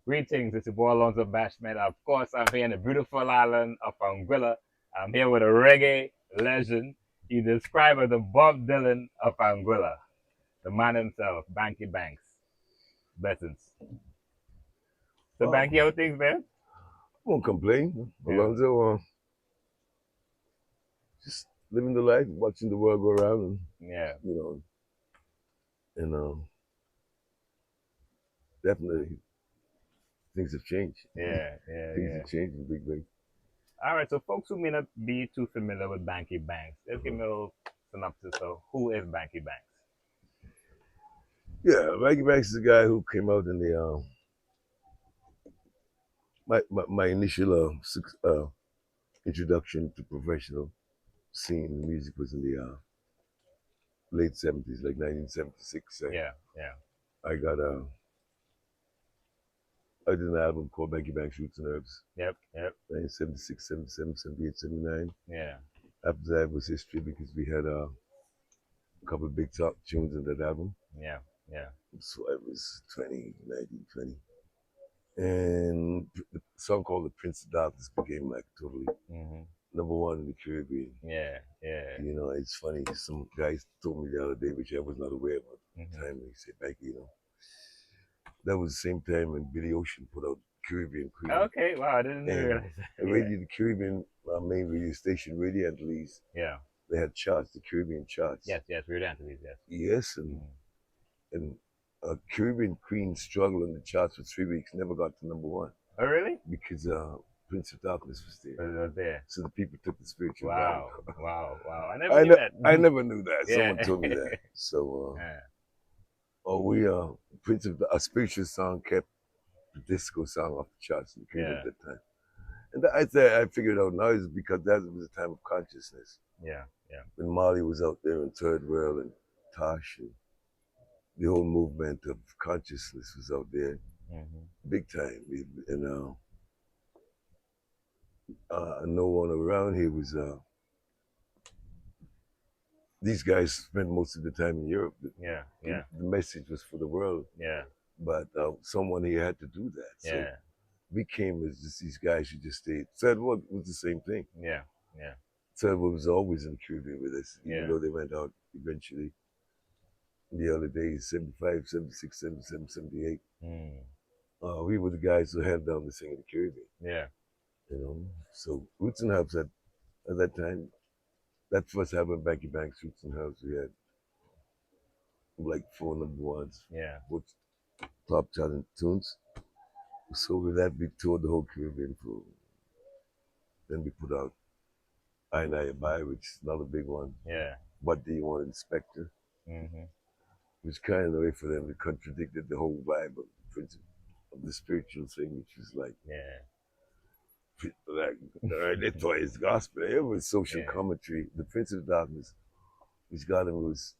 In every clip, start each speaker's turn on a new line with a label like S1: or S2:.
S1: Greetings, it's your boy AlonzoBash, man. Of course, I'm here in the beautiful island of Anguilla. I'm here with a reggae legend. He described as the Bob Dylan of Anguilla, the man himself, Bankie Banx. Blessings. So,
S2: Oh,
S1: Bankie, how things, man?
S2: won't complain.
S1: Yeah,
S2: Alonzo, just living the life, watching the world go around, and
S1: yeah,
S2: you know, and definitely things have changed.
S1: yeah, yeah,
S2: Things
S1: yeah.
S2: have changed in big ways.
S1: All right, so folks who may not be too familiar with Bankie Banx, let's give
S2: Uh-huh.
S1: me a little synopsis of who is Bankie Banx.
S2: Yeah, Maggie Banks is a guy who came out in the my initial introduction to professional scene in music was in the late '70s, like 1976.
S1: Yeah, yeah,
S2: I got I did an album called Banky Banks Roots and Herbs,
S1: yep, yep,
S2: 1976, 77, 78, 79.
S1: yeah,
S2: After that was history because we had a couple of big top tunes in that album.
S1: yeah, yeah.
S2: So I was 20, 19, 20. And the song called The Prince of Darkness became like totally
S1: Mm-hmm.
S2: number one in the Caribbean.
S1: Yeah, yeah.
S2: You know, it's funny. Some guys told me the other day, which I was not aware of at the
S1: Mm-hmm.
S2: time. They said, Becky, that was the same time when Billy Ocean put out Caribbean Queen.
S1: Okay, wow, I didn't
S2: And
S1: realize that.
S2: the
S1: Yeah,
S2: radio, the Caribbean, our main radio station, Radio Antilles,
S1: yeah.
S2: they had charts, the Caribbean charts.
S1: Yes, yes, we're down to these, yes.
S2: Yes,
S1: Mm.
S2: and Caribbean Queen struggled in the charts for 3 weeks, never got to number one
S1: Oh, really?
S2: because Prince of Darkness was there.
S1: Was it there?
S2: So the people took the spiritual
S1: Wow,
S2: route.
S1: wow, wow. I never knew that.
S2: I never knew that.
S1: Yeah.
S2: Someone told me that. So,
S1: Yeah,
S2: we Prince of a spiritual song kept the disco song off the charts in the Caribbean
S1: yeah,
S2: at that time. And I figured out now is because that was a time of consciousness
S1: yeah, yeah.
S2: when Marley was out there in Third World and Tosh and the whole movement of consciousness was out there
S1: Mm-hmm.
S2: big time. And no one around here was. These guys spent most of the time in Europe.
S1: Yeah, yeah,
S2: The message was for the world,
S1: yeah,
S2: but someone here had to do that. So
S1: yeah,
S2: we came as just these guys who just stayed. Third World was the same thing.
S1: yeah, yeah,
S2: Third World was always in the Caribbean with us, even
S1: yeah.
S2: though they went out eventually in the early days, 75, 76, 77, 78.
S1: Mm.
S2: We were the guys who held down the thing in the Caribbean,
S1: Yeah,
S2: So Roots and Herbs at that time, that first album, Banky Banks, Roots and Herbs, we had like 4 number ones,
S1: yeah,
S2: both top chart tunes. So with that, we toured the whole Caribbean for. Then we put out I and I Abide, which is another big one.
S1: yeah.
S2: What Do You Want, Inspector?
S1: Mm-hmm.
S2: Which kind of a way for them to contradicted the whole vibe of the principle of the spiritual thing, which was like,
S1: Yeah,
S2: they thought it's gospel. It was social
S1: yeah,
S2: commentary. The Prince of Darkness, which got him was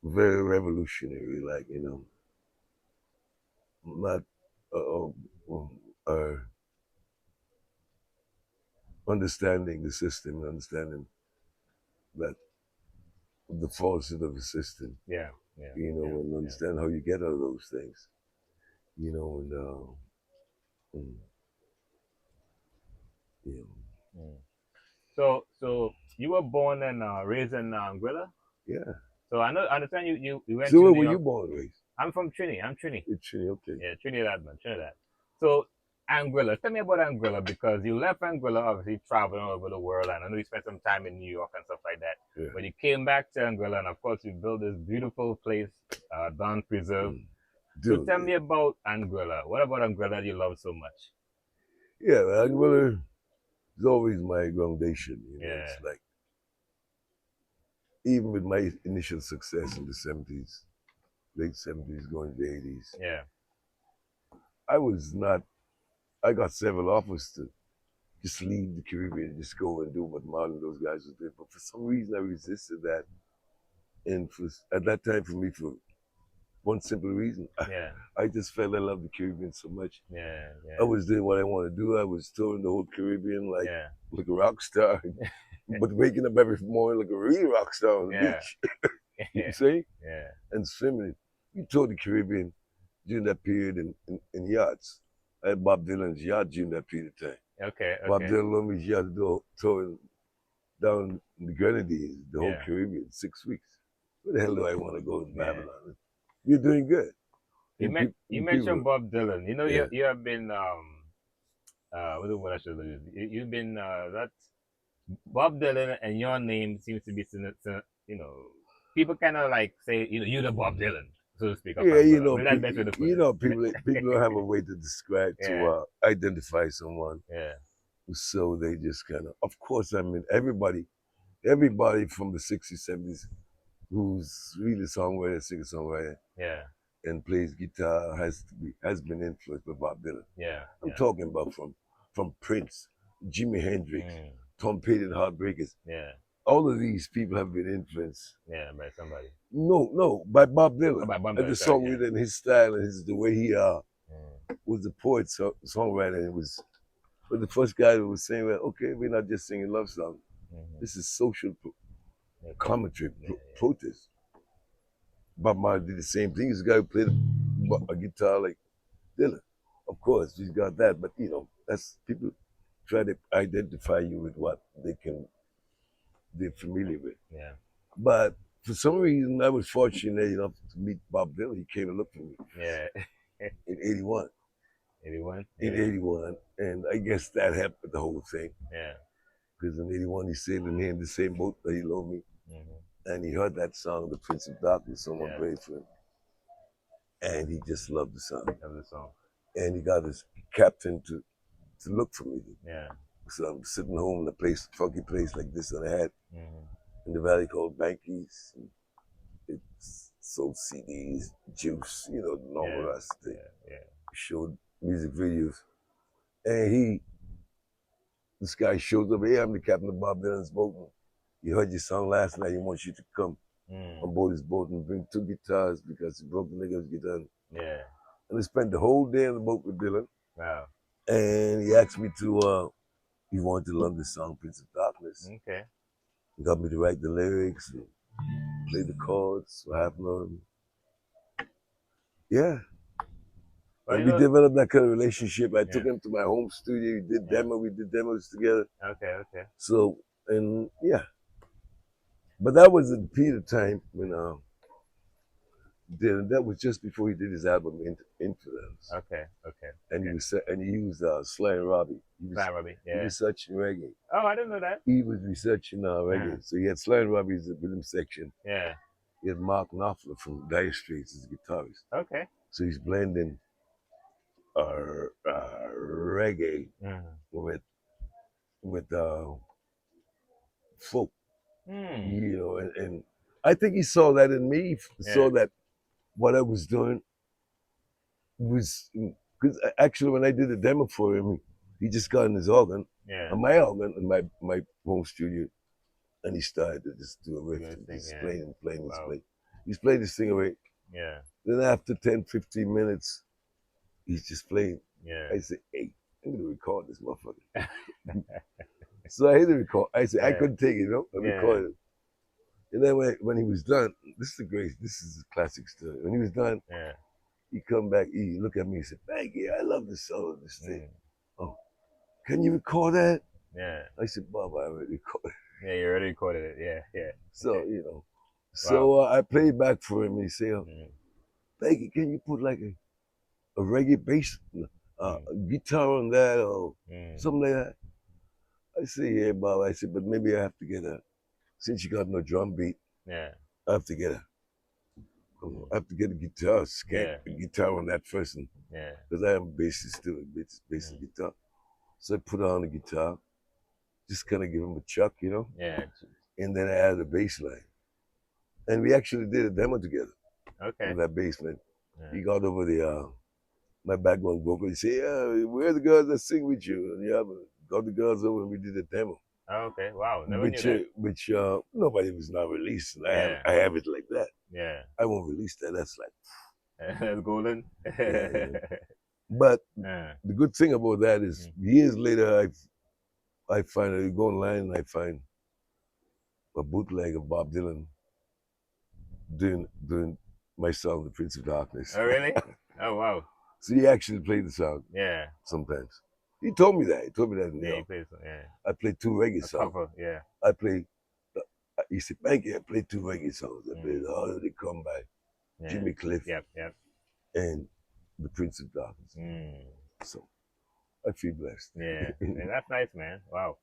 S2: very revolutionary, like, not uh, understanding the system, understanding that the falsehood of the system,
S1: yeah, yeah, yeah,
S2: and
S1: yeah.
S2: understand how you get out of those things, and mm, you know,
S1: Mm. So you were born and raised in Anguilla.
S2: yeah.
S1: So I understand you went
S2: So
S1: to
S2: where
S1: New
S2: were
S1: York.
S2: you born and raised?
S1: I'm from Trinity. I'm Trini.
S2: It's okay.
S1: Yeah, Trinidad, man, Trinidad. So Anguilla, tell me about Anguilla because you left Anguilla, obviously traveling all over the world, and I know you spent some time in New York and stuff like that.
S2: Yeah.
S1: But you came back to Anguilla, and of course you built this beautiful place, Dune Preserve.
S2: Mm.
S1: So
S2: Dude,
S1: tell me about Anguilla. What about Anguilla that you love so much?
S2: yeah, Anguilla is always my foundation.
S1: Yeah,
S2: It's like even with my initial success in the '70s, late '70s, going to the '80s,
S1: yeah,
S2: I was not. I got several offers to just leave the Caribbean, just go and do what Marlon and those guys were doing. But for some reason, I resisted that. And at that time, for me, for one simple reason,
S1: yeah,
S2: I just fell in love with the Caribbean so much.
S1: yeah, yeah,
S2: I was doing what I want to do. I was touring the whole Caribbean
S1: yeah,
S2: like a rock star, but waking up every morning like a real rock star on the
S1: yeah,
S2: beach. You see?
S1: yeah,
S2: And swimming. We toured the Caribbean during that period in yachts. I had Bob Dylan's yacht during that period of time.
S1: Okay,
S2: Bob
S1: okay.
S2: Dylan loaned me his yacht to go towing down the Grenadines, the whole
S1: Yeah.
S2: Caribbean, 6 weeks. Where the hell do I want to go to
S1: Yeah.
S2: Babylon? You're doing good.
S1: You mentioned Bob Dylan. You know,
S2: Yeah.
S1: you have been what I should use. You've been that Bob Dylan, and your name seems to be you know, people kind of like say, you know, you're the Bob Dylan, so to speak, of
S2: Yeah, you
S1: Anguilla.
S2: know,
S1: Maybe that's the best way to put
S2: you
S1: it.
S2: know, people don't have a way to describe
S1: Yeah.
S2: to identify someone,
S1: Yeah.
S2: so they just kind of course, I mean, everybody from the 60s, 70s who's really a songwriter, singer-songwriter,
S1: Yeah.
S2: and plays guitar has been influenced by Bob Dylan.
S1: Yeah.
S2: I'm talking about from Prince, Jimi Hendrix, Tom Petty and Heartbreakers.
S1: Yeah.
S2: All of these people have been influenced.
S1: Yeah, by somebody.
S2: No, by Bob Dylan.
S1: Oh, by Bob
S2: And the
S1: Dylan, sorry,
S2: songwriter and his style and the way he
S1: Mm.
S2: was a poet, songwriter, and was the first guy who was saying, well, okay, we're not just singing love songs.
S1: Mhm.
S2: This is social
S1: Okay.
S2: commentary,
S1: Yeah, yeah.
S2: protest. Bob Marley did the same thing. He's a guy who played a guitar like Dylan. Of course, he's got that, but you know, that's people try to identify you with what they're familiar with.
S1: Yeah.
S2: But for some reason, I was fortunate enough to meet Bob Dylan. He came and looked for me
S1: Yeah.
S2: in '81.
S1: 81?
S2: In '81, and I guess that helped with the whole thing.
S1: Yeah.
S2: Because in '81, he sailed in here in the same boat that he loaned me,
S1: Mm-hmm.
S2: and he heard that song, "The Prince of Darkness." Someone
S1: Yeah.
S2: played for him, and he just loved the song.
S1: Of the song.
S2: And he got his captain to look for me.
S1: Yeah.
S2: So I'm sitting home in a place, funky place like this that I had
S1: Mm-hmm.
S2: in the valley called Bankie's. It sold CDs, juice, you know, the normal
S1: Yeah.
S2: rest. They
S1: Yeah.
S2: showed music videos. And this guy shows up, hey, I'm the captain of Bob Dylan's boat. And he heard your song last night. He wants you to come on board his boat and bring 2 guitars because he broke the nigga's guitar.
S1: Yeah.
S2: And I spent the whole day on the boat with Dylan.
S1: Wow.
S2: And he asked me to, he wanted to learn the song Prince of Darkness.
S1: Okay.
S2: He got me to write the lyrics and play the chords for half an hour. Yeah.
S1: Well,
S2: And we developed that kind of relationship. I took
S1: Yeah.
S2: him to my home studio. We did demos together.
S1: Okay. Okay.
S2: So, and yeah. But that was a period of time when that was just before he did his album Infidels.
S1: Okay. Okay.
S2: And he used Sly and Robbie.
S1: Sly and Robbie.
S2: He
S1: Yeah.
S2: researching reggae.
S1: Oh, I didn't know that.
S2: He was researching reggae.
S1: Yeah.
S2: So he had Sly and Robbie's rhythm section.
S1: Yeah.
S2: He had Mark Knopfler from Dire Straits as a guitarist.
S1: Okay.
S2: So he's blending reggae with folk, you know, and I think he saw that in me. Saw that what I was doing was because actually when I did the demo for him, he just got in his organ, my organ in my home studio, and he started to just do a riff, and just playing. He's playing this thing away.
S1: Yeah.
S2: Then after 10, 15 minutes, he's just playing.
S1: Yeah.
S2: I said, hey, I'm gonna record this motherfucker. So I hit the record. I said, I couldn't take it, you know? I recorded it. And then when he was done, this is a classic story. When he was done, he come back, he looked at me and said, Bankie, I love the soul of this thing. Oh, can you record that?
S1: Yeah.
S2: I said, Bob, I already recorded it.
S1: Yeah, you already recorded it. Yeah, yeah.
S2: So, you know. So I played back for him and he said, Bankie, can you put like a reggae bass, a guitar on that or something like that? I said, yeah, Bob. I said, but maybe I have to get since you got no drum beat, I have to get a guitar, a guitar on that first, because I am a bassist too, bass and guitar. So I put on the guitar, just kind of give him a chuck, you know?
S1: Yeah.
S2: And then I added a bass line. And we actually did a demo together.
S1: Okay.
S2: On that bass line. He got over my background vocal. He said, yeah, where are the girls that sing with you? And got the girls over and we did a demo.
S1: Oh, okay. Wow. Never knew that.
S2: Which nobody was not released. And I have it like that.
S1: Yeah.
S2: I won't release that. That's like
S1: that's golden.
S2: But the good thing about that is years later I finally go online and I find a bootleg of Bob Dylan doing my song The Prince of Darkness.
S1: Oh really? Oh wow.
S2: So he actually played the song
S1: Yeah.
S2: sometimes. He told me that. He told me that in New
S1: Yeah. He
S2: York.
S1: plays. Yeah.
S2: I played 2 reggae
S1: A
S2: songs.
S1: cover. Yeah.
S2: I played. He said, Bankie, I played 2 reggae songs. I played
S1: Mm.
S2: Harder They Come by
S1: Yeah.
S2: Jimmy Cliff
S1: Yep. Yep.
S2: and The Prince of Darkness.
S1: Mm.
S2: So I feel blessed.
S1: Yeah. And that's nice, man. Wow.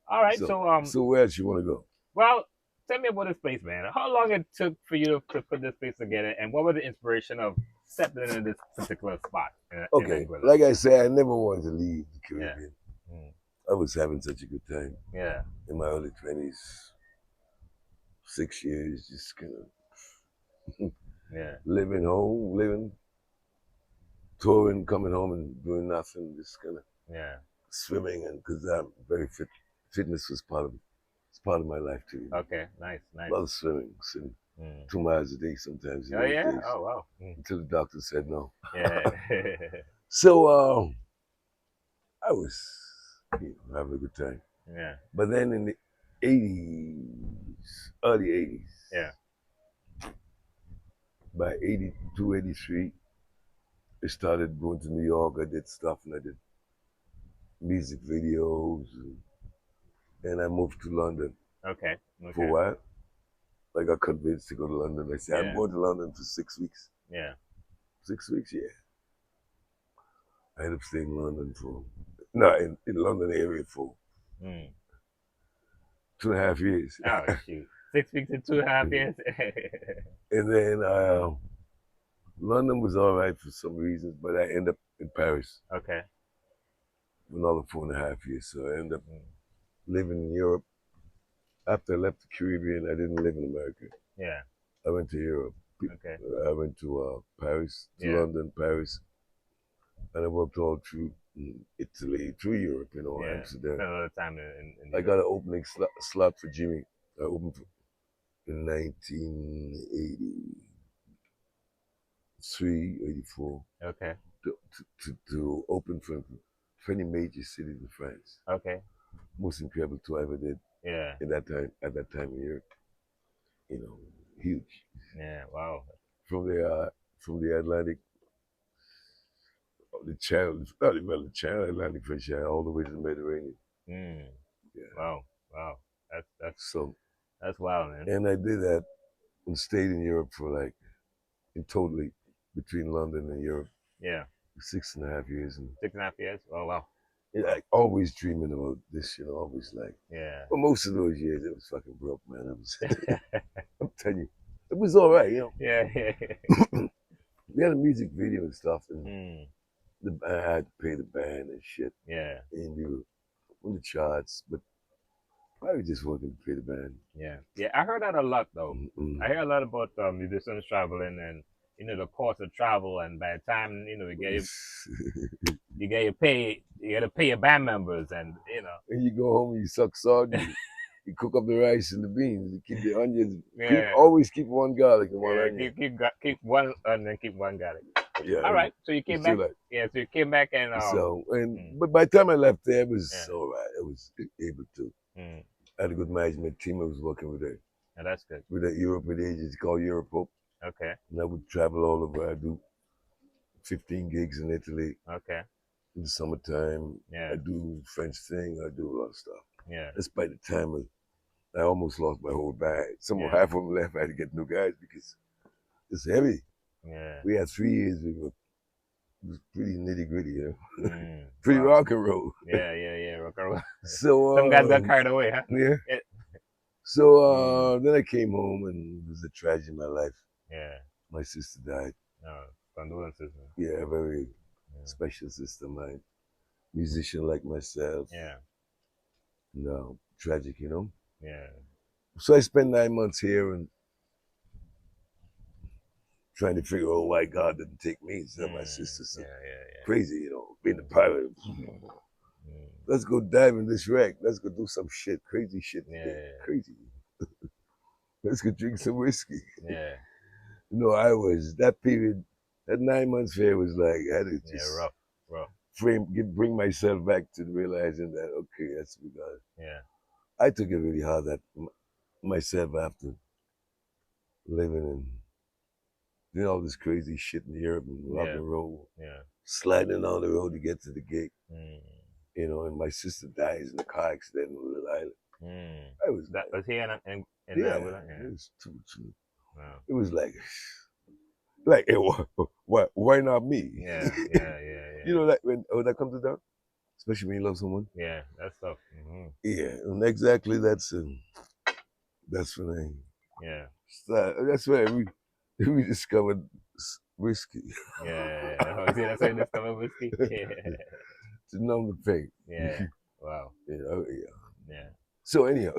S1: All right.
S2: So where else you want to go?
S1: Well, tell me about this place, man. How long it took for you to put this place together, and what was the inspiration of settling in this particular spot in
S2: Okay,
S1: Anguilla?
S2: like I said, I never wanted to leave the
S1: Yeah.
S2: Caribbean.
S1: Mm.
S2: I was having such a good time
S1: Yeah.
S2: in my early 20s, 6 years, just kind of
S1: Yeah.
S2: living, touring, coming home and doing nothing, just kind of
S1: Yeah.
S2: swimming, and because I'm very fit, fitness was part of my life too. You know?
S1: Okay. Nice. Nice.
S2: Love swimming, 2 miles a day sometimes.
S1: Oh yeah.
S2: Days,
S1: Oh wow. Mm.
S2: until the doctor said no.
S1: Yeah.
S2: So I was having a good time.
S1: Yeah.
S2: But then in the 80s, early 80s,
S1: Yeah.
S2: by 82, 83, I started going to New York. I did stuff and I did music videos. And I moved to London
S1: Okay.
S2: for a
S1: Okay.
S2: while. I got convinced to go to London. I said,
S1: Yeah.
S2: I'm going to London for 6 weeks.
S1: Yeah.
S2: 6 weeks, yeah. I ended up staying in London in London area for
S1: Mm.
S2: 2.5 years.
S1: Oh shoot. 6 weeks and 2.5 years.
S2: And then London was all right for some reasons, but I ended up in Paris
S1: Okay.
S2: for another 4.5 years. So I ended up
S1: Mm.
S2: living in Europe. After I left the Caribbean, I didn't live in America.
S1: Yeah.
S2: I went to Europe.
S1: Okay.
S2: I went to Paris, to
S1: Yeah.
S2: London, Paris, and I worked all through Italy, through Europe,
S1: Yeah.
S2: Amsterdam.
S1: Spent a lot of time in
S2: I got an opening slot for Jimmy. I opened in 1983, 84
S1: Okay.
S2: to open for 20 major cities in France.
S1: Okay.
S2: Most incredible tour I ever did
S1: Yeah.
S2: at that time of year. Huge.
S1: Yeah. Wow.
S2: From the Atlantic, the Channel, the Channel Atlantic for sure, all the way to the Mediterranean.
S1: Mm.
S2: Yeah.
S1: Wow. Wow. That's
S2: So,
S1: wild, man.
S2: and I did that and stayed in Europe for in totally between London and Europe,
S1: Yeah.
S2: 6.5 years, and
S1: 6.5 years. Oh wow.
S2: always dreaming about this, always
S1: Yeah.
S2: But most of those years it was fucking broke, man. I'm telling you, it was all right,
S1: Yeah.
S2: We had a music video and stuff, and
S1: Mm.
S2: I had to pay the band and shit,
S1: Yeah.
S2: and we were on the charts, but I was just working to pay the band.
S1: Yeah. Yeah. I heard that a lot though.
S2: Mm-mm.
S1: I hear a lot about musicians traveling and the cost of travel, and by the time you get your pay, you got to pay your band members, and
S2: And you go home and you suck salt, you cook up the rice and the beans, you keep the onions,
S1: Yeah.
S2: always keep one garlic and one
S1: Yeah,
S2: onion.
S1: keep one and then keep one garlic.
S2: Yeah.
S1: All right. So you came back.
S2: Like,
S1: Yeah. So you came back and
S2: but by the time I left there, it was
S1: Yeah.
S2: all right. I was able to.
S1: Mm.
S2: I had a good management team. I was working with
S1: Oh, that's good.
S2: a European agency called Europope,
S1: Okay.
S2: and I would travel all over. I do 15 gigs in Italy
S1: Okay.
S2: in the summertime.
S1: Yeah.
S2: I do French thing. I do a lot of stuff.
S1: Yeah.
S2: Despite the time I almost lost my whole band.
S1: Yeah.
S2: Half of them left. I had to get new guys because it's heavy.
S1: Yeah.
S2: We had 3 years. It was pretty nitty gritty,
S1: Mm.
S2: pretty
S1: Wow.
S2: rock and roll.
S1: Yeah. Rock and roll.
S2: So
S1: Some guys got carried away, huh?
S2: Yeah.
S1: Yeah.
S2: So then I came home, and it was a tragedy in my life.
S1: Yeah.
S2: My sister died.
S1: Oh, condolences, man.
S2: Yeah, a very special sister of mine, musician like myself.
S1: Yeah.
S2: No, tragic,
S1: Yeah.
S2: So I spent 9 months here and trying to figure out why God didn't take me instead of my sister. So crazy, being a pilot. Let's go dive in this wreck. Let's go do some shit, crazy shit.
S1: Yeah.
S2: Crazy. Let's go drink some whiskey.
S1: Yeah.
S2: I was, that period, that 9 months fair was like, I had to just
S1: rough.
S2: Bring myself back to realizing that, okay, that's what we got.
S1: Yeah.
S2: I took it really hard that myself after living in doing all this crazy shit in Europe and rock
S1: Yeah.
S2: and roll,
S1: Yeah.
S2: sliding down the road to get to the gig.
S1: Mm.
S2: You know, and my sister dies in a car accident on Little Island.
S1: Mm.
S2: I was
S1: That was here in
S2: yeah,
S1: Anguilla? Yeah.
S2: it was too.
S1: Wow.
S2: It was like hey, why not me?
S1: Yeah. Yeah.
S2: You know that when that comes to that, especially when you love someone.
S1: Yeah. That's tough.
S2: Yeah, and exactly that's when I
S1: Yeah.
S2: started. That's when I rediscovered whiskey
S1: Yeah. Oh, see, that's how you discover whiskey. Yeah.
S2: to numb the pain.
S1: Yeah. Wow.
S2: You know, yeah.
S1: Yeah.
S2: So anyhow,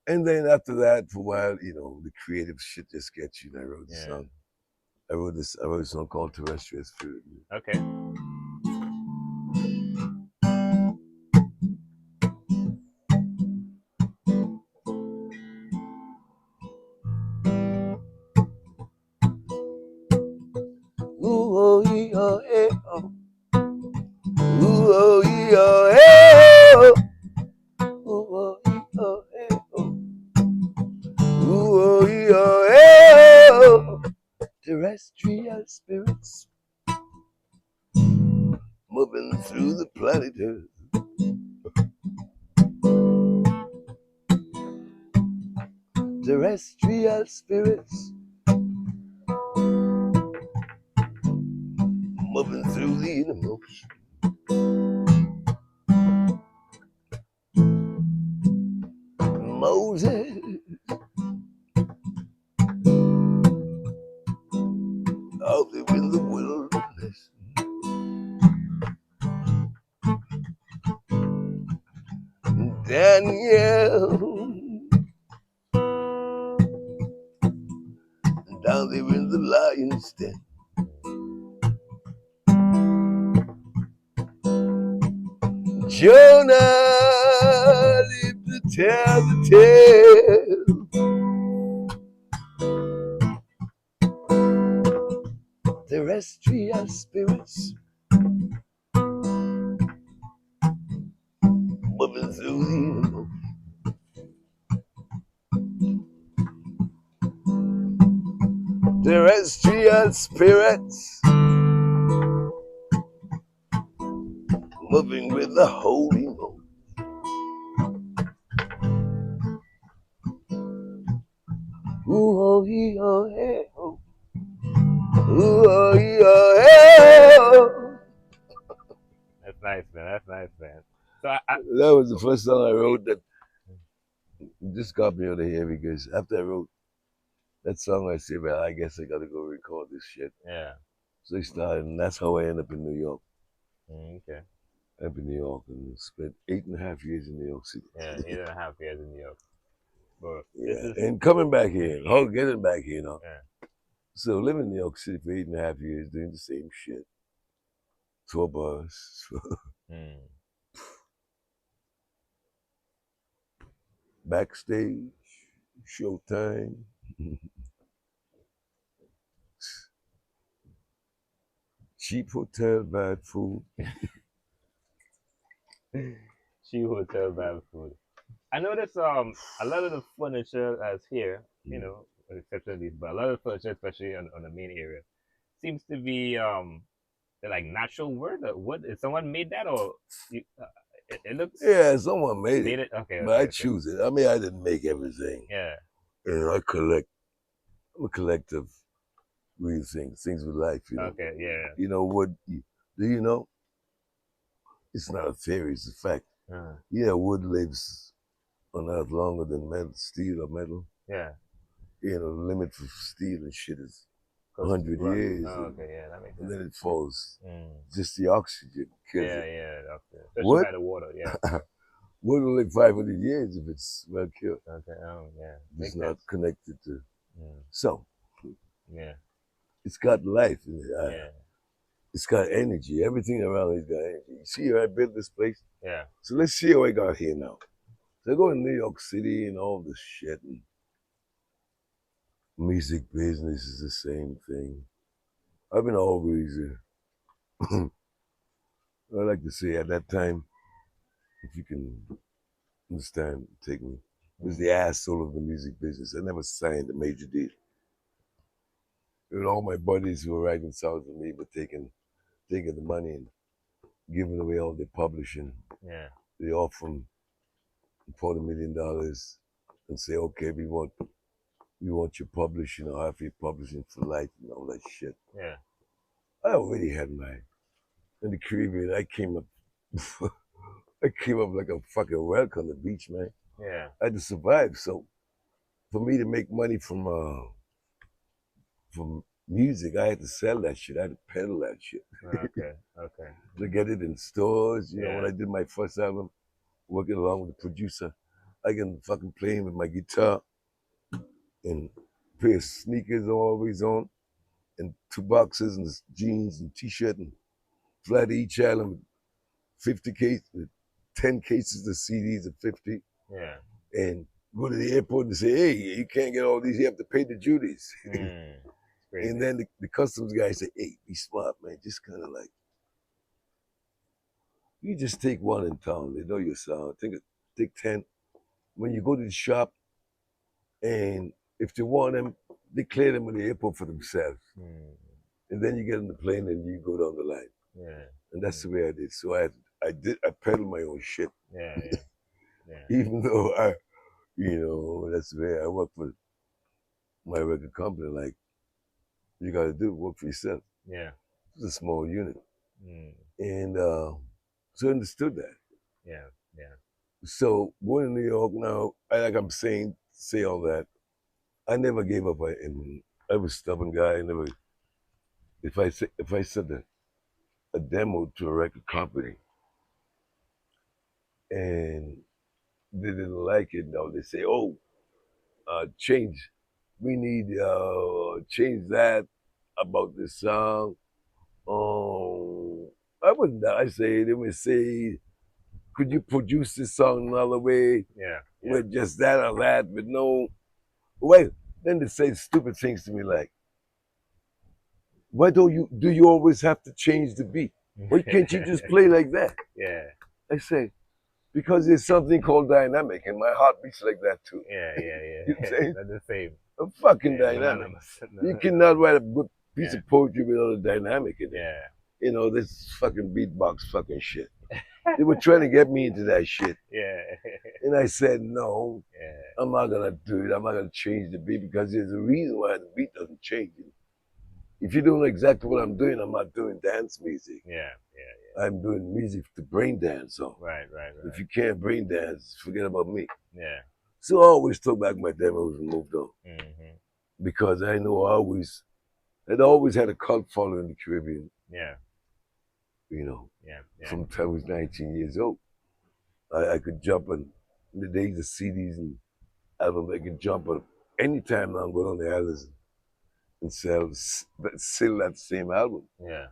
S2: and then after that, for a while, you know, the creative shit just gets you. And I wrote this
S1: Yeah.
S2: song. I wrote a song called Terrestrial Spirit.
S1: Okay.
S2: Ooh, oh, ee, oh, eh, oh. Ooh, oh, ee, oh, eh, oh. Ooh, oh, ee, oh, eh, oh. Ooh, oh, ee, oh, eh, oh. Terrestrial spirits moving through the planet Earth. Terrestrial spirits moving through the innermost. Moses, out there in the wilderness. Daniel, down there in the lion's den. Jonah lived to tell the tale. Terrestrial spirits moving through the innermost. Terrestrial spirits moving with the Holy Ghost. Ooh, oh, ee, oh, hey, oh. Ooh, oh, ee, oh, hey, oh.
S1: That's nice, man. That's nice, man. So I
S2: That was the first song I wrote that just got me out of here because after I wrote that song, I said, well, I guess I got to go record this shit.
S1: yeah.
S2: So I started, and that's how I ended up in New York.
S1: Okay.
S2: Up in New York and spent 8.5 years in New York City.
S1: Yeah. 8.5 years in New York. But this
S2: Yeah,
S1: is
S2: and coming back here, getting back here, you know.
S1: yeah.
S2: So living in New York City for 8.5 years, doing the same shit. Tour bus,
S1: Mm.
S2: backstage, showtime. Cheap hotel, bad food.
S1: She hotel bad food. I noticed a lot of the furniture that's here, except for these, but a lot of the furniture, especially on the main area, seems to be they're like natural wood. Wood? Is someone made that or it looks
S2: Yeah, someone made
S1: made
S2: it,
S1: it? Okay,
S2: but I
S1: okay.
S2: choose it. I mean, I didn't make everything.
S1: Yeah,
S2: You know, I collect. I'm a collective real things with life. You know.
S1: okay, yeah.
S2: You know what? Do you know? It's not a theory; it's a fact. Yeah, wood lives on Earth longer than metal, steel or metal.
S1: Yeah.
S2: You know, the limit for steel and shit is
S1: Cause
S2: 100
S1: rust.
S2: years,
S1: Oh, okay, yeah, that makes
S2: and
S1: sense.
S2: then it falls.
S1: Mm.
S2: Just the oxygen kills
S1: Yeah,
S2: it.
S1: yeah, okay. Especially
S2: Wood,
S1: by the water. Yeah.
S2: wood will live 500 years if it's well killed.
S1: Okay. Oh, yeah.
S2: It's
S1: Makes
S2: not
S1: sense.
S2: connected to.
S1: Mm.
S2: So,
S1: Yeah.
S2: it's got life in it.
S1: Yeah.
S2: It's got energy. Everything around it's got energy. You see how I built this place?
S1: Yeah.
S2: So let's see how I got here now. So I go to New York City and all this shit. And music business is the same thing. I've been always, I like to say at that time, if you can understand, take me. was the asshole of the music business. I never signed a major deal. And all my buddies who were writing songs with me were taking the money and giving away all their publishing.
S1: Yeah.
S2: They offer them $40 million and say, okay, we want your publishing or half your publishing for life and all that shit.
S1: Yeah.
S2: I already had mine. In the Caribbean, I came up like a fucking whale on the beach, man.
S1: Yeah.
S2: I had to survive. So for me to make money from music, I had to sell that shit. I had to peddle that shit.
S1: Okay.
S2: To get it in stores. You know,
S1: Yeah.
S2: when I did my first album, working along with the producer, I can fucking play him with my guitar and pair of sneakers always on and 2 boxes and jeans and t-shirt and fly to each island with 50 cases, 10 cases of CDs of 50.
S1: Yeah.
S2: And go to the airport and say, hey, you can't get all these, you have to pay the duties. And then the customs guy say, hey, be smart, man. Just kind of like, you just take one in town. They know your sound. Take 10. When you go to the shop, and if they want them, they clear them in the airport for themselves. And then you get on the plane and you go down the line.
S1: Yeah.
S2: And that's the way I did. So I peddled my own shit.
S1: Yeah.
S2: Even though that's the way I work for my record company. Like, you got to do work for yourself.
S1: Yeah.
S2: It's a small unit. And so I understood that.
S1: Yeah.
S2: So going to New York now, say all that. I never gave up. I was a stubborn guy. I never. If I sent a demo to a record company and they didn't like it, now they say, "Oh, change. We need change that about this song." I wouldn't. I say they would say, "Could you produce this song another way?"
S1: Yeah.
S2: With just that or that, with no. Wait. Then they say stupid things to me like, "Why do you always have to change the beat? Why can't you just play like that?"
S1: Yeah.
S2: I say, because there's something called dynamic, and my heart beats like that too.
S1: Yeah.
S2: You know what I'm saying?
S1: That's the same.
S2: A fucking dynamic. You cannot write a good piece of poetry without a dynamic in it.
S1: Yeah.
S2: You know, this fucking beatbox fucking shit. They were trying to get me into that shit.
S1: Yeah.
S2: And I said, no,
S1: Yeah.
S2: I'm not going to do it. I'm not going to change the beat because there's a reason why the beat doesn't change. If you don't know exactly what I'm doing, I'm not doing dance music.
S1: Yeah.
S2: I'm doing music to brain dance on.
S1: Right.
S2: If you can't brain dance, forget about me.
S1: Yeah.
S2: So I always took back my demos and moved on. Because I know I'd always had a cult following in the Caribbean.
S1: Yeah.
S2: You know,
S1: Yeah.
S2: from the time I was 19 years old. I could jump on the days of CDs and albums. I could jump on anytime now and go down the islands and sell that same album.
S1: Yeah.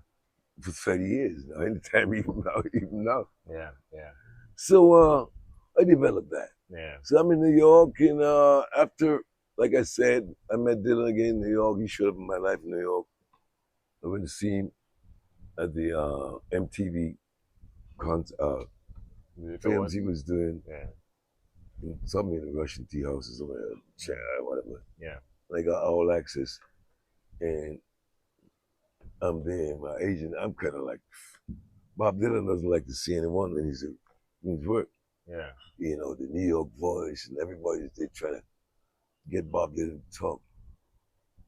S2: For 30 years now, anytime, even now.
S1: Yeah.
S2: So I developed that.
S1: Yeah.
S2: So I'm in New York, and after, like I said, I met Dylan again in New York. He showed up in my life in New York. I went to see him at the MTV films he was doing.
S1: Yeah.
S2: Something in the Russian tea house or somewhere, whatever.
S1: Yeah.
S2: And I got all access, and I'm there. My agent, I'm kind of like, Bob Dylan doesn't like to see anyone when he's work.
S1: Yeah.
S2: You know, the New York voice and everybody's there trying to get Bob Dylan to talk.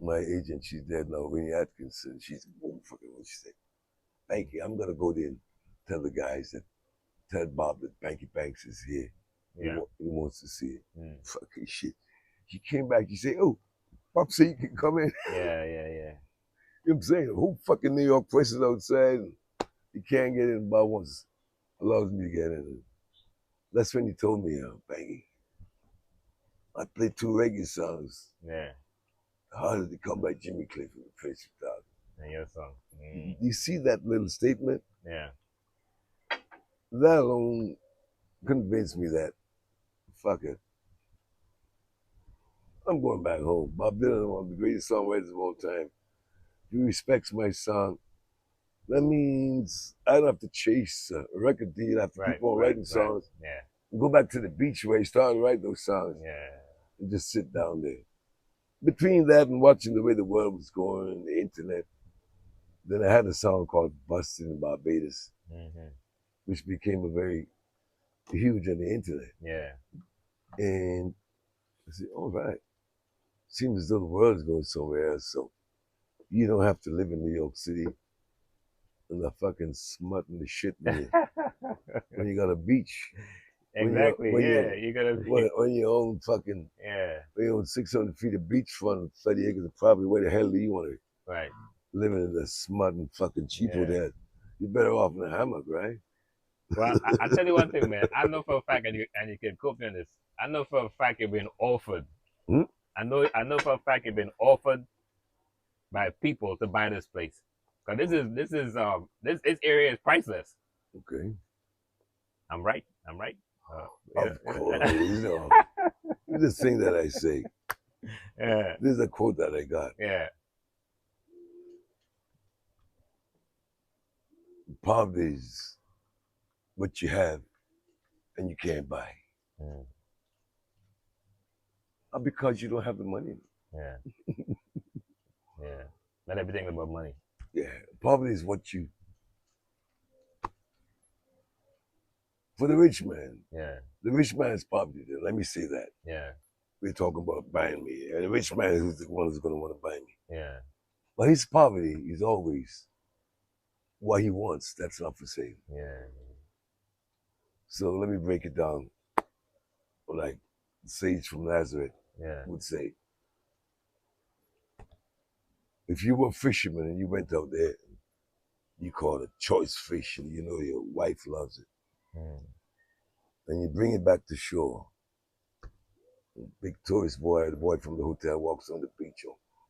S2: My agent, she's dead now, Winnie Atkinson. She's fucking what she said. Bankie, I'm gonna go there and tell the guys tell Bob that Bankie Banx is here.
S1: Yeah.
S2: He wants to see it. Fucking shit. She came back, she said, oh, Bob said you can come in.
S1: Yeah.
S2: You know what I'm saying? Who fucking New York presses outside and you can't get in, Bob once allows me to get in. That's when he told me, Bankie, I played 2 reggae songs.
S1: Yeah.
S2: How did it come by Jimmy Cliff in the first 2000?
S1: And your song.
S2: You see that little statement?
S1: Yeah.
S2: That alone convinced me that, fuck it. I'm going back home. Bob Dylan, one of the greatest songwriters of all time. If he respects my song, that means I don't have to chase a record deal. I have to keep on writing songs.
S1: Yeah.
S2: go back to the beach where he started writing those songs
S1: Yeah.
S2: and just sit down there. Between that and watching the way the world was going, the internet, then I had a song called Busted in Barbados, which became a very huge on the internet.
S1: Yeah.
S2: And I said, all right. Seems as though the world is going somewhere else, so you don't have to live in New York City and the fucking smut and the shit when you got a beach.
S1: Exactly. You gotta
S2: when you own fucking when you own 600 feet of beachfront, 30 acres of property. Where the hell do you want to living in the smut and fucking cheapo there? You're better off in a hammock, right?
S1: Well, I tell you one thing, man. I know for a fact, and you can quote me on this. I know for a fact you've been offered. I know for a fact you've been offered by people to buy this place. Cause this area is priceless.
S2: Okay.
S1: I'm right.
S2: Of course, you know. This is the thing that I say.
S1: Yeah.
S2: This is a quote that I got.
S1: Yeah.
S2: Poverty is what you have and you can't buy. Because you don't have the money.
S1: Yeah. Yeah. Not everything about money.
S2: Yeah. Poverty is what you. For the rich man.
S1: Yeah.
S2: The rich man's poverty. Let me say that.
S1: Yeah.
S2: We're talking about buying me. And the rich man is the one who's going to want to buy me.
S1: Yeah.
S2: But his poverty is always what he wants. That's not for sale.
S1: Yeah.
S2: So let me break it down. Like the sage from Nazareth would say. If you were a fisherman and you went out there, you caught a choice fish and you know your wife loves it. And you bring it back to shore. Big tourist boy, the boy from the hotel walks on the beach.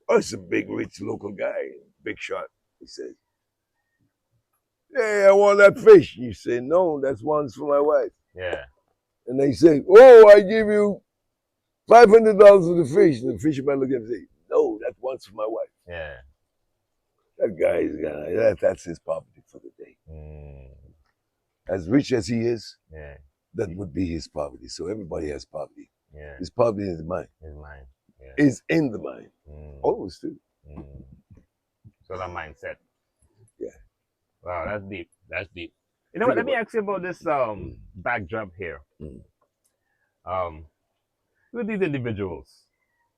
S2: Oh, it's a big, rich local guy, big shot. He says, hey, I want that fish. You say, no, that's one's for my wife.
S1: Yeah.
S2: And they say, oh, I give you $500 for the fish. And the fisherman look at him and say, no, that's one's for my wife.
S1: Yeah.
S2: That guy is that's his poverty for the day. As rich as he is, that would be his poverty. So everybody has poverty.
S1: Yeah.
S2: His poverty is the mind.
S1: His mind. Yeah.
S2: Is in the mind. Always too.
S1: So that mindset.
S2: Yeah.
S1: Wow, that's deep. That's deep. You know what? Let me ask you about this backdrop here. Who are these individuals?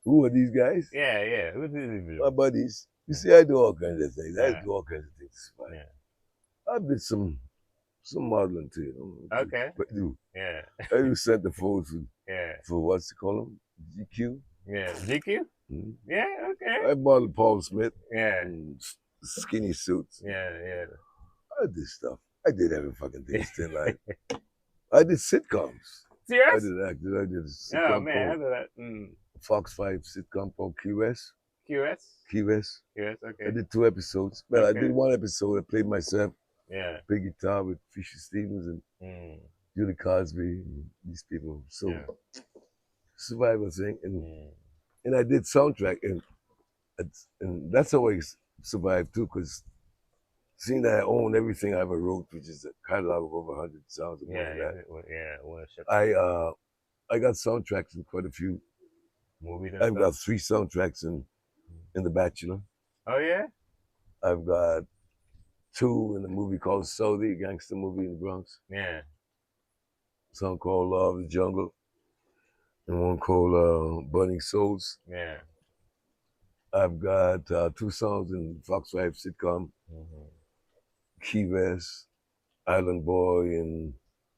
S2: Who are these guys?
S1: Yeah. Who are these individuals?
S2: My buddies. You see, I do all kinds of things. I do all kinds of things. I did some modeling too. You know?
S1: Okay.
S2: Yeah. I do centerfolds for what's it called them? GQ.
S1: Yeah. GQ? Yeah, okay.
S2: I modeled Paul Smith.
S1: Yeah.
S2: And skinny suits.
S1: Yeah.
S2: I did stuff. I did every fucking thing still like. I did sitcoms.
S1: Serious?
S2: I did acting. I did a sitcom.
S1: Oh man, I did that.
S2: Fox 5 sitcom called QS.
S1: QS, okay.
S2: I did 2 episodes. Well, I did 1 episode. I played myself.
S1: Yeah.
S2: Played guitar with Fisher Stevens and Julie Cosby and these people. So survival thing. And I did soundtrack and that's how I survived too, because seeing that I own everything I ever wrote, which is a catalog of over 100 songs and I got soundtracks in quite a few movies. I've got 3 soundtracks in The Bachelor.
S1: Oh yeah?
S2: I've got 2 in a movie called Saudi, a gangster movie in the Bronx.
S1: Yeah.
S2: A song called Law of the Jungle. And one called Burning Souls.
S1: Yeah.
S2: I've got 2 songs in Fox 5 sitcom. Key West, Island Boy, and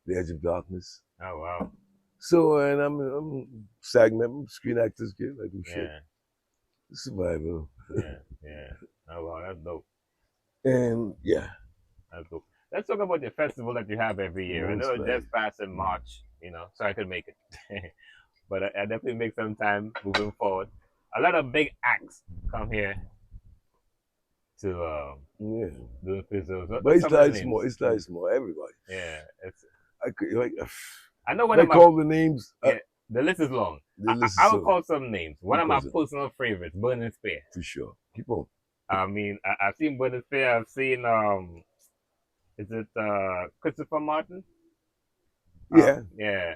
S2: The Edge of Darkness.
S1: Oh wow.
S2: So, and I'm SAG member, Screen Actors Guild. I do shit. Survival.
S1: Yeah. Oh wow, that's dope.
S2: And
S1: that's dope. Let's talk about the festival that you have every year. I know it's just past in March, so I could make it. But I definitely make some time moving forward. A lot of big acts come here to Dune Preserve.
S2: But it's like small. Everybody.
S1: Yeah,
S2: I know when I call the names.
S1: The list is long. I will call some names. One of my personal favorites, Burning Spear.
S2: For sure. Keep on.
S1: I mean, I've seen Burning Spear. I've seen is it Christopher Martin?
S2: Yeah.
S1: Yeah.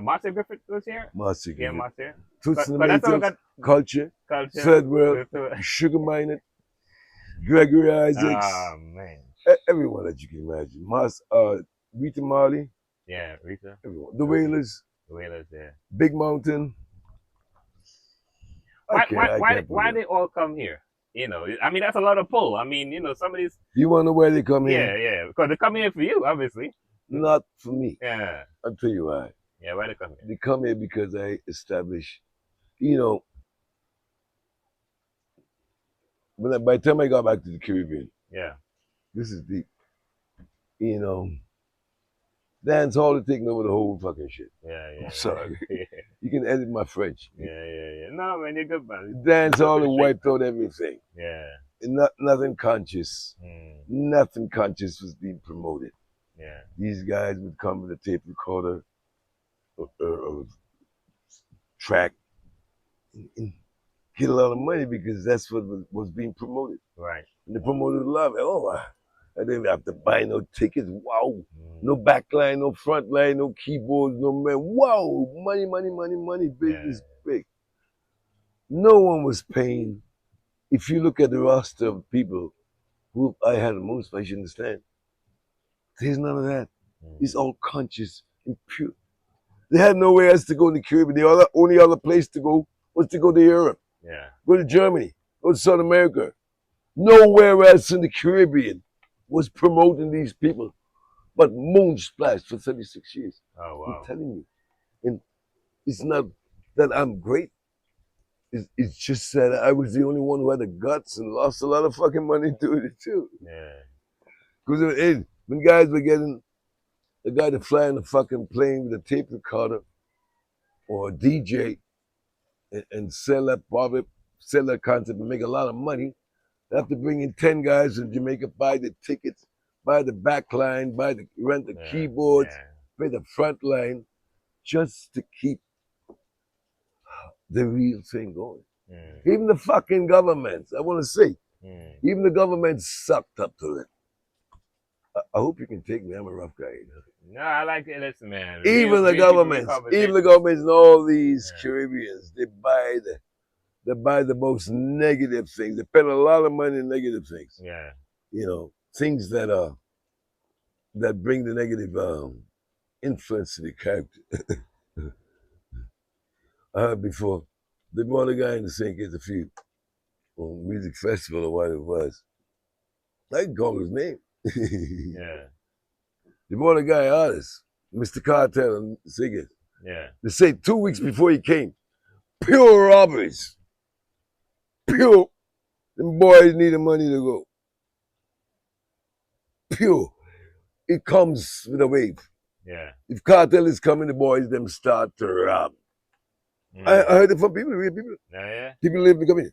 S1: Marcia Griffith was here.
S2: Marcia
S1: Yeah,
S2: Griffith.
S1: Marcia.
S2: Toots and the
S1: But that's all
S2: Maytals,
S1: got
S2: Culture,
S1: culture.
S2: Third World, Sugar Minott, Gregory Isaacs,
S1: Man.
S2: everyone that you can imagine. Rita Marley,
S1: Yeah, Rita.
S2: everyone. The Wailers,
S1: The Wailers, yeah.
S2: Big Mountain. I can't
S1: Why they all come here? You know, I mean, that's a lot of pull. I mean, you know, some of these.
S2: You want to know why they come here?
S1: Yeah, because they come here for you, obviously.
S2: Not for me.
S1: Yeah.
S2: I'll tell you why.
S1: Yeah, why they come here?
S2: They come here because I establish, you know, by the time I got back to the Caribbean,
S1: Yeah.
S2: this is deep. You know, dancehall is taking over the whole fucking shit.
S1: Yeah.
S2: I'm sorry. You can edit my French.
S1: Yeah. No, man, you're good, man.
S2: Dancehall wiped out everything.
S1: Yeah.
S2: And nothing conscious. Nothing conscious was being promoted.
S1: Yeah.
S2: These guys would come with a tape recorder or track and get a lot of money because that's what was being promoted.
S1: Right.
S2: And they promoted a lot. I didn't have to buy no tickets. Wow. No backline, no front line, no keyboards, no man. Wow. Money. Business big. No one was paying. If you look at the roster of people who I had at Moonsplash, you understand. There's none of that. It's all conscious and pure. They had nowhere else to go in the Caribbean. The only other place to go was to go to Europe.
S1: Yeah.
S2: Go to Germany. Go to South America. Nowhere else in the Caribbean was promoting these people but Moonsplash for 36 years.
S1: Oh, wow.
S2: I'm telling you. And it's not that I'm great. It's just that I was the only one who had the guts and lost a lot of fucking money doing it too.
S1: Yeah.
S2: Because when guys were getting the guy to fly in the fucking plane with a tape recorder or a DJ and sell that concept and make a lot of money, they have to bring in 10 guys in Jamaica, buy the tickets, buy the back line, rent the keyboards, pay the front line, just to keep the real thing going. Even the fucking governments, I want to say, even the government sucked up to it. I hope you can take me. I'm a rough guy. You know?
S1: No, I like it. Listen, man.
S2: Even the governments and all these Caribbeans, they buy the most negative things. They spend a lot of money on negative things.
S1: Yeah.
S2: You know, things that bring the negative influence to the character. I heard before, they brought a guy in the St. Kitts a few music festival or what it was. I can call his name.
S1: Yeah.
S2: They brought a guy artist, Mr. Kartel and Singers.
S1: Yeah.
S2: They say 2 weeks before he came, pure robberies. Pure. Them boys needed money to go. Pure. It comes with a wave.
S1: Yeah.
S2: If Kartel is coming, the boys them start to rob. I heard it from people, real people.
S1: Yeah.
S2: People live to come in.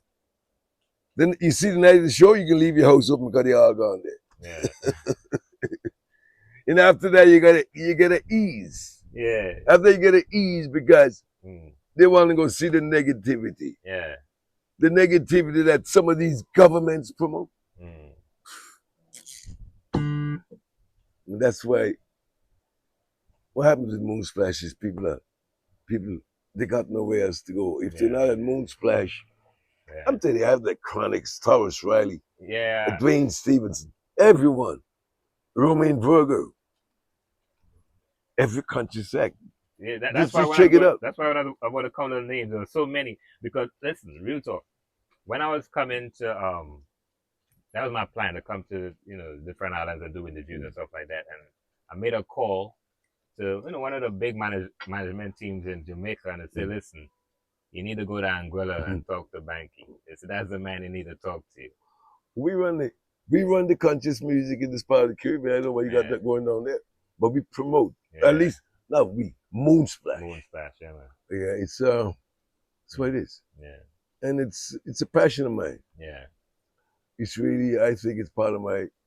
S2: Then you see the night of the show, you can leave your house open because they all gone there.
S1: Yeah.
S2: And after that, you gotta ease.
S1: Yeah.
S2: After you gotta ease because they want to go see the negativity.
S1: Yeah.
S2: The negativity that some of these governments promote. And that's why what happens with Moonsplash is people they got nowhere else to go. If they're not at Moonsplash, I'm telling you, I have the Chronics, Taurus Riley, Dwayne Stevenson, everyone, Romaine Virgo, every country sect.
S1: Yeah, that's why
S2: check it out.
S1: That's why I want to call the names. There are so many because listen, real talk. When I was coming to that was my plan to come to different islands and do interviews and stuff like that, and I made a call to one of the big management teams in Jamaica and I said, listen, you need to go to Anguilla and talk to Bankie. They said that's the man you need to talk to.
S2: We run the conscious music in this part of the Caribbean. I don't know why you got that going on there, but we promote at least. No, we Moonsplash.
S1: Moonsplash, yeah, man.
S2: Yeah, it's what it is.
S1: Yeah.
S2: And it's a passion of mine.
S1: Yeah.
S2: It's really, I think it's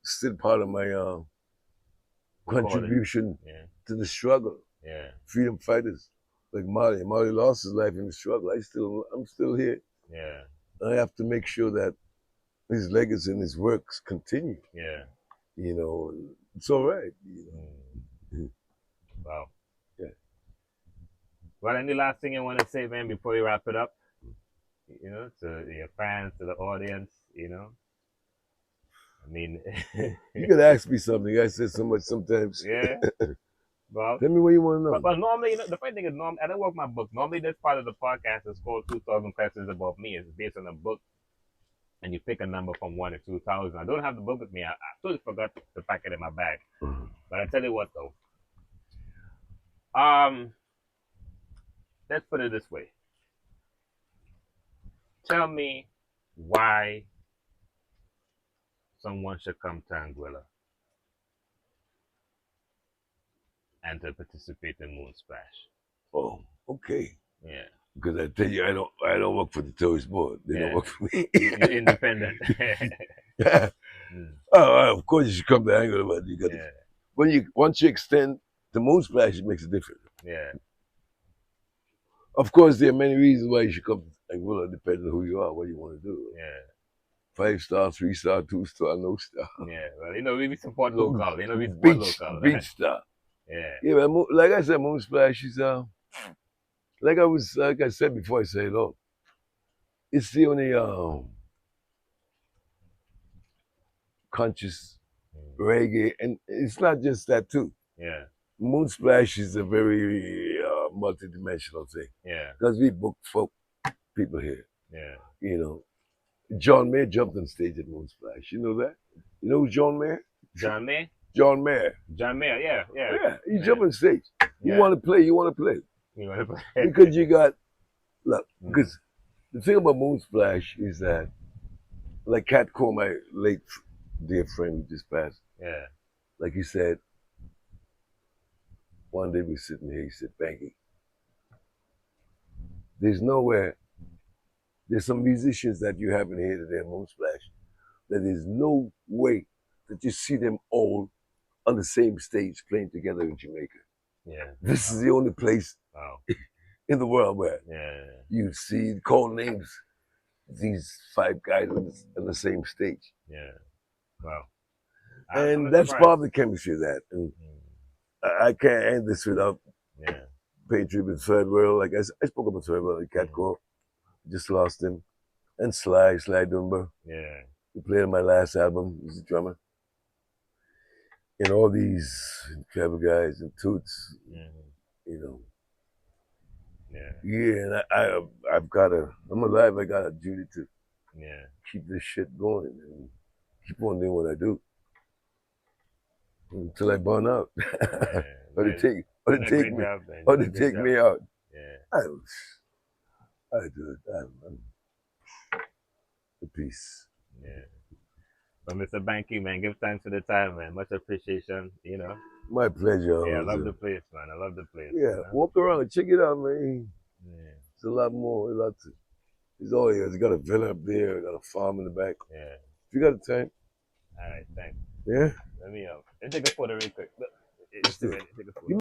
S2: still part of my contribution to the struggle.
S1: Yeah.
S2: Freedom fighters like Marley. Marley lost his life in the struggle. I'm still here.
S1: Yeah.
S2: I have to make sure that his legacy and his works continue.
S1: Yeah.
S2: It's all right.
S1: Wow.
S2: Yeah.
S1: Well, any last thing you want to say, man, before you wrap it up? You know, to your fans, to the audience, you know? I mean,
S2: You could ask me something. I said so much sometimes.
S1: yeah. Well,
S2: Tell me what you want to know.
S1: but normally, you know, the funny thing is, I don't work my book. Normally, this part of the podcast is called 2,000 Questions About Me. It's based on a book, and you pick a number from 1 to 2,000. I don't have the book with me. I totally forgot to pack it in my bag. But I tell you what, though. Let's put it this way. Tell me why someone should come to Anguilla and to participate in Moonsplash.
S2: Oh, okay.
S1: Yeah.
S2: Because I tell you, I don't work for the tourist board. They don't work for me.
S1: You're independent.
S2: Oh, of course you should come to Anguilla, but you got once you extend the Moonsplash, it makes a difference.
S1: Yeah.
S2: Of course, there are many reasons why you should come to Anguilla, depending on who you are, what you want to do.
S1: Yeah.
S2: 5-star, 3-star, 2-star, no star.
S1: Yeah. Well, you know, we support local. You know, we support local.
S2: Beach star.
S1: Yeah.
S2: Yeah, but like I said, Moonsplash is like I said before I say it all. It's the only conscious reggae, and it's not just that too.
S1: Yeah.
S2: Moonsplash is a very multi-dimensional thing.
S1: Yeah.
S2: Because we book folk people here.
S1: Yeah.
S2: You know, John Mayer jumped on stage at Moonsplash. You know that? You know who's John Mayer?
S1: John Mayer?
S2: John Mayer.
S1: John Mayer, yeah.
S2: Yeah, he jumped on stage. You want to play, you want to play.
S1: You want to play.
S2: Because you got, look, because the thing about Moonsplash is that, like Cat Cole, my late dear friend who just passed, like he said, one day we were sitting here, he said, Bankie, there's some musicians that you haven't heard today at Moonsplash, that there's no way that you see them all on the same stage playing together in Jamaica.
S1: Yeah.
S2: This is the only place in the world where you see call names, these 5 guys on the same stage.
S1: Yeah. Wow.
S2: And that's part of the chemistry of that. And I can't end this without paying tribute to Third World. Like I spoke about Third World, like Cat Cole, just lost him. And Sly Dunbar.
S1: Yeah.
S2: He played on my last album, he's a drummer. And all these clever guys and Toots, you know. Yeah, and I'm alive, I got a duty to keep this shit going and keep on doing what I do. Until I burn out. Or they take me out. Yeah. I do it. I'm the peace.
S1: Yeah. But Mr. Bankie, man, give thanks for the time, man. Much appreciation, you know.
S2: My pleasure.
S1: Yeah, I love the place, man. I love the place.
S2: Yeah,
S1: you know?
S2: Walk around and check it out, man. Yeah. It's a lot more. It's all here. It's got a villa up there. Got a farm in the back. Yeah. If you got the time.
S1: All right, thanks.
S2: Yeah.
S1: Let me take a photo real quick. Take a photo.